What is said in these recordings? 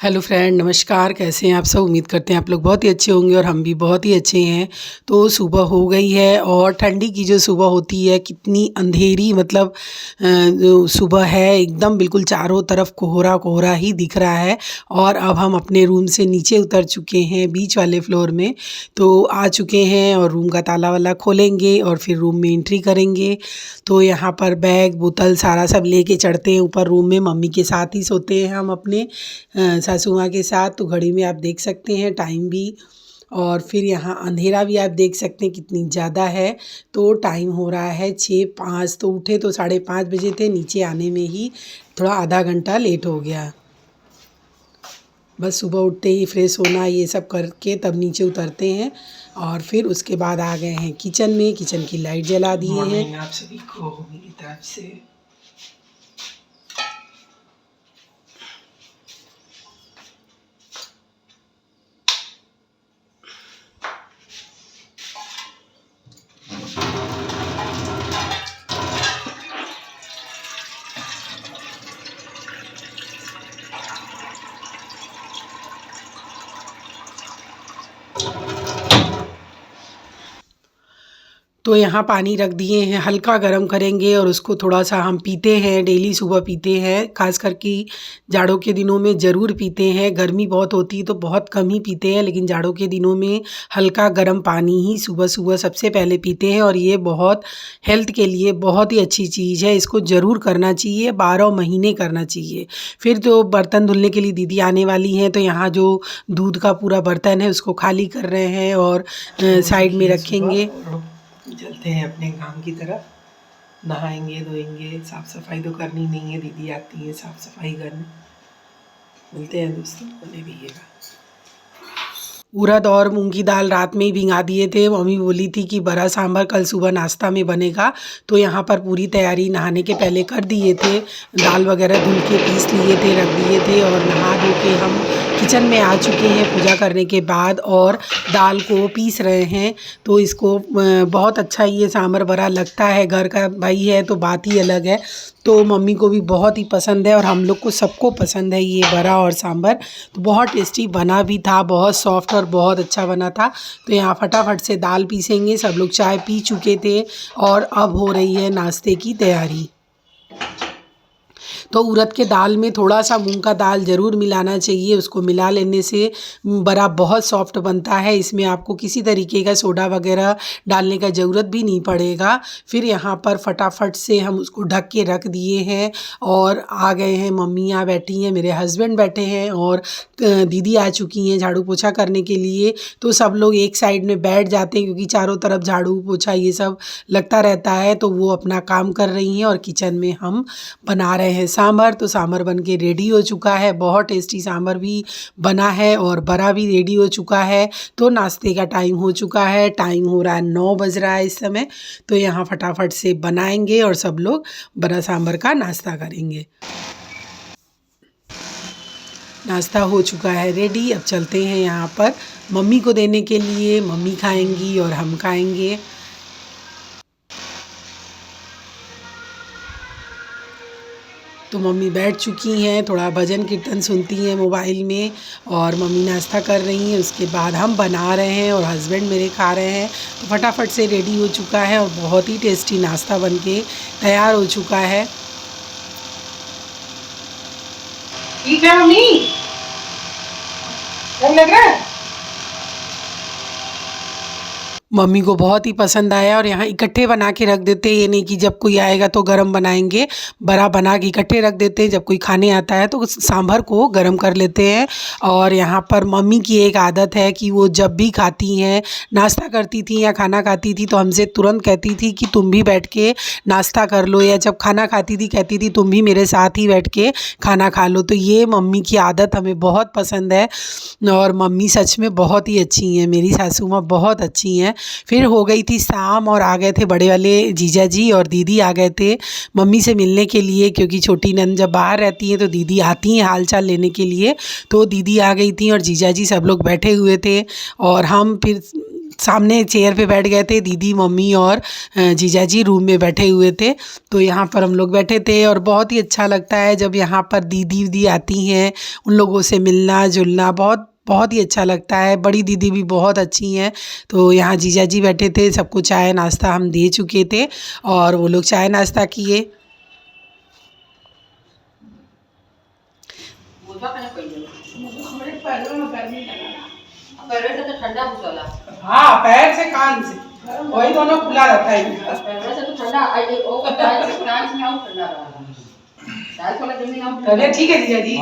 Hello friend, नमस्कार। कैसे हैं आप सब? उम्मीद करते हैं आप लोग बहुत ही अच्छे होंगे और हम भी बहुत ही अच्छे हैं। तो सुबह हो गई है और ठंडी की जो सुबह होती है, कितनी अंधेरी मतलब जो सुबह है एकदम बिल्कुल चारों तरफ कोहरा कोहरा ही दिख रहा है। और अब हम अपने रूम से नीचे उतर चुके हैं बीच वाले फ्लोर में। तो आ चुके हैं और रूम का ताला वाला खोलेंगे और फिर रूम में एंट्री करेंगे। तो यहाँ पर बैग बोतल सारा सब लेके चढ़ते हैं ऊपर रूम में। मम्मी के साथ ही सोते हैं हम अपने सासू माँ के साथ। तो घड़ी में आप देख सकते हैं टाइम भी, और फिर यहाँ अंधेरा भी आप देख सकते हैं कितनी ज़्यादा है। तो टाइम हो रहा है 6:05। तो उठे तो 5:30 बजे थे, नीचे आने में ही थोड़ा आधा घंटा लेट हो गया। बस सुबह उठते ही फ्रेश होना ये सब करके तब नीचे उतरते हैं और फिर उसके बाद आ गए हैं किचन में। किचन की लाइट जला दिए हैं। आप सभी को मेरी तरफ से तो यहाँ पानी रख दिए हैं, हल्का गर्म करेंगे और उसको थोड़ा सा हम पीते हैं। डेली सुबह पीते हैं, खास करके जाड़ों के दिनों में ज़रूर पीते हैं। गर्मी बहुत होती है तो बहुत कम ही पीते हैं, लेकिन जाड़ों के दिनों में हल्का गर्म पानी ही सुबह सुबह सबसे पहले पीते हैं। और ये बहुत हेल्थ के लिए बहुत ही अच्छी चीज़ है, इसको ज़रूर करना चाहिए, 12 महीने करना चाहिए। फिर तो बर्तन धुलने के लिए दीदी आने वाली हैं, तो यहाँ जो दूध का पूरा बर्तन है उसको खाली कर रहे हैं और साइड में रखेंगे। चलते हैं अपने काम की तरफ। नहाएंगे धोएंगे, साफ़ सफाई तो करनी नहीं है, दीदी आती है साफ़ सफाई करने। मिलते हैं दोस्तों, बने रहिएगा। उड़द और मूंग की दाल रात में ही भिंगा दिए थे। मम्मी बोली थी कि बड़ा सांभर कल सुबह नाश्ता में बनेगा, तो यहाँ पर पूरी तैयारी नहाने के पहले कर दिए थे। दाल वगैरह धुल के पीस लिए थे, रख दिए थे और नहा धो के हम किचन में आ चुके हैं पूजा करने के बाद और दाल को पीस रहे हैं। तो इसको बहुत अच्छा ये सांभर बड़ा लगता है, घर का भाई है तो बात ही अलग है। तो मम्मी को भी बहुत ही पसंद है और हम लोग को सबको पसंद है ये बड़ा और सांभर। तो बहुत टेस्टी बना भी था, बहुत सॉफ्ट और बहुत अच्छा बना था। तो यहाँ फटाफट से दाल पीसेंगे। सब लोग चाय पी चुके थे और अब हो रही है नाश्ते की तैयारी। तो उड़द के दाल में थोड़ा सा मूंग का दाल ज़रूर मिलाना चाहिए, उसको मिला लेने से बड़ा बहुत सॉफ्ट बनता है। इसमें आपको किसी तरीके का सोडा वगैरह डालने का ज़रूरत भी नहीं पड़ेगा। फिर यहाँ पर फटाफट से हम उसको ढक के रख दिए हैं और आ गए हैं। मम्मियाँ बैठी हैं, मेरे हस्बैंड बैठे हैं और दीदी आ चुकी हैं झाड़ू पोछा करने के लिए। तो सब लोग एक साइड में बैठ जाते हैं क्योंकि चारों तरफ झाड़ू पोछा ये सब लगता रहता है। तो वो अपना काम कर रही हैं और किचन में हम बना रहे हैं सांभर। तो सांभर बन के रेडी हो चुका है, बहुत टेस्टी सांभर भी बना है और बड़ा भी रेडी हो चुका है। तो नाश्ते का टाइम हो चुका है, टाइम हो रहा है 9 बज रहा है इस समय। तो यहाँ फटाफट से बनाएंगे और सब लोग बड़ा सांभर का नाश्ता करेंगे। नाश्ता हो चुका है रेडी। अब चलते हैं यहाँ पर मम्मी को देने के लिए। मम्मी खाएंगी और हम खाएंगे। तो मम्मी बैठ चुकी हैं, थोड़ा भजन कीर्तन सुनती हैं मोबाइल में और मम्मी नाश्ता कर रही हैं। उसके बाद हम बना रहे हैं और हस्बैंड मेरे खा रहे हैं। तो फटाफट से रेडी हो चुका है और बहुत ही टेस्टी नाश्ता बन के तैयार हो चुका है। ठीक है मम्मी, क्या लग रहा है? मम्मी को बहुत ही पसंद आया और यहाँ इकट्ठे बना के रख देते हैं, ये नहीं कि जब कोई आएगा तो गरम बनाएंगे। बड़ा बना के इकट्ठे रख देते हैं, जब कोई खाने आता है तो सांभर को गरम कर लेते हैं। और यहाँ पर मम्मी की एक आदत है कि वो जब भी खाती हैं, नाश्ता करती थी या खाना खाती थी तो हमसे तुरंत कहती थी कि तुम भी बैठ के नाश्ता कर लो, या जब खाना खाती थी कहती थी तुम भी मेरे साथ ही बैठ के खाना खा लो। तो ये मम्मी की आदत हमें बहुत पसंद है और मम्मी सच में बहुत ही अच्छी हैं, मेरी सासू माँ बहुत अच्छी हैं। फिर हो गई थी शाम और आ गए थे बड़े वाले जीजा जी और दीदी आ गए थे मम्मी से मिलने के लिए, क्योंकि छोटी नंद जब बाहर रहती हैं तो दीदी आती हैं हाल चाल लेने के लिए। तो दीदी आ गई थी और जीजा जी सब लोग बैठे हुए थे और हम फिर सामने चेयर पे बैठ गए थे, दीदी मम्मी और जीजा जी रूम में बैठे हुए थे। तो यहाँ पर हम लोग बैठे थे और बहुत ही अच्छा लगता है जब यहाँ पर दीदी वीदी आती हैं, उन लोगों से मिलना जुलना बहुत बहुत ही अच्छा लगता है। बड़ी दीदी भी बहुत अच्छी हैं। तो यहाँ जीजा जी बैठे थे, सबको चाय नाश्ता हम दे चुके थे और वो लोग चाय नाश्ता किए। हाँ, पैर से कान से वही दोनों खुला रहता है। पैर से तो ठंडा तबीयत ठीक है जीजा जी?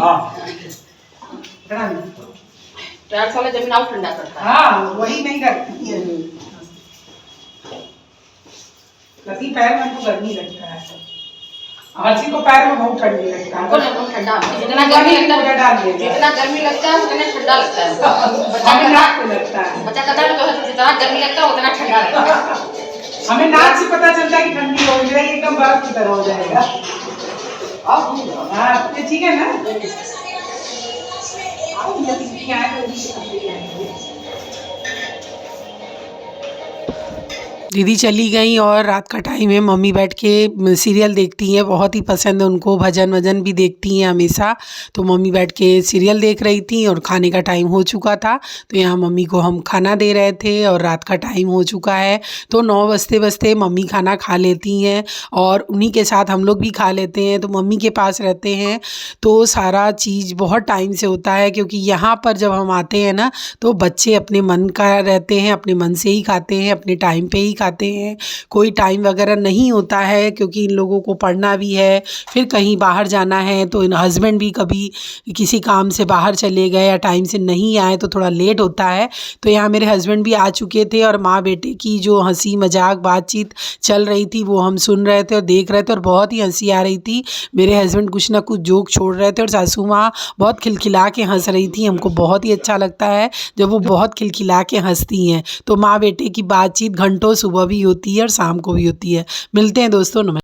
पैर वाला जमीन और ठंडा करता है। हाँ, वही नहीं करती है। कभी पैर में तो गर्मी लगता है, हर्षी को पैर में बहुत ठंडी लगता है। बहुत ठंडा, जितना गर्मी लगता है जितना गर्मी लगता है उतना ठंडा लगता है। हमें नाक पे लगता है, बच्चा कहता है जितना गर्मी लगता है उतना ठंडा लगता है। हमें नाक से पता चलता है कि ठंडी हो जाएगी, एकदम बर्फ की तरह हो जाएगा। हाँ, ठीक है ना? दीदी चली गई और रात का टाइम है, मम्मी बैठ के सीरियल देखती हैं, बहुत ही पसंद है उनको, भजन वजन भी देखती हैं हमेशा। तो मम्मी बैठ के सीरियल देख रही थी और खाने का टाइम हो चुका था। तो यहाँ मम्मी को हम खाना दे रहे थे और रात का टाइम हो चुका है। तो 9 बजते बजते मम्मी खाना खा लेती हैं और उन्हीं के साथ हम लोग भी खा लेते हैं। तो मम्मी के पास रहते हैं तो सारा चीज़ बहुत टाइम से होता है, क्योंकि यहाँ पर जब हम आते हैं ना तो बच्चे अपने मन का रहते हैं, अपने मन से ही खाते हैं, अपने टाइम पे ही खाते हैं। कोई टाइम वगैरह नहीं होता है, क्योंकि इन लोगों को पढ़ना भी है, फिर कहीं बाहर जाना है। तो इन हस्बैंड भी कभी किसी काम से बाहर चले गए या टाइम से नहीं आए तो थोड़ा लेट होता है। तो यहाँ मेरे हस्बैंड भी आ चुके थे और माँ बेटे की जो हंसी मजाक बातचीत चल रही थी वो हम सुन रहे थे और देख रहे थे और बहुत ही हंसी आ रही थी। मेरे हस्बैंड कुछ ना कुछ जोक छोड़ रहे थे और सासू माँ बहुत खिलखिला के हंस रही थी। हमको बहुत ही अच्छा लगता है जब वो बहुत खिलखिला के हंसती हैं। तो माँ बेटे की बातचीत घंटों सुबह भी होती है और शाम को भी होती है। मिलते हैं दोस्तों, नमस्कार।